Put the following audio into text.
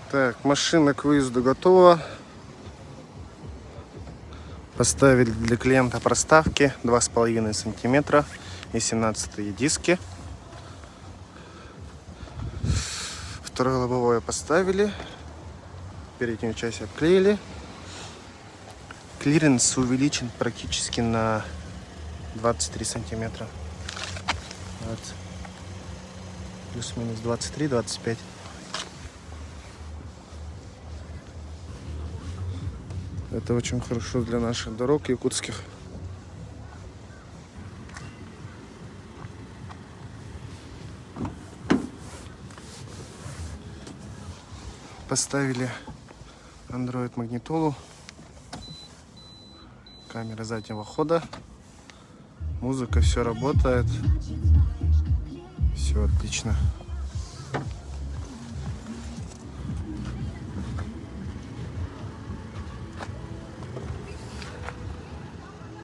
Так, машина к выезду готова. Поставили для клиента проставки 2,5 сантиметра и 17 диски. Второе лобовое поставили. Переднюю часть обклеили. Клиренс увеличен практически на 23 сантиметра. Вот. Плюс-минус 23-25. Это очень хорошо для наших дорог якутских. Поставили Android магнитолу. Камера заднего хода. Музыка, все работает. Все отлично.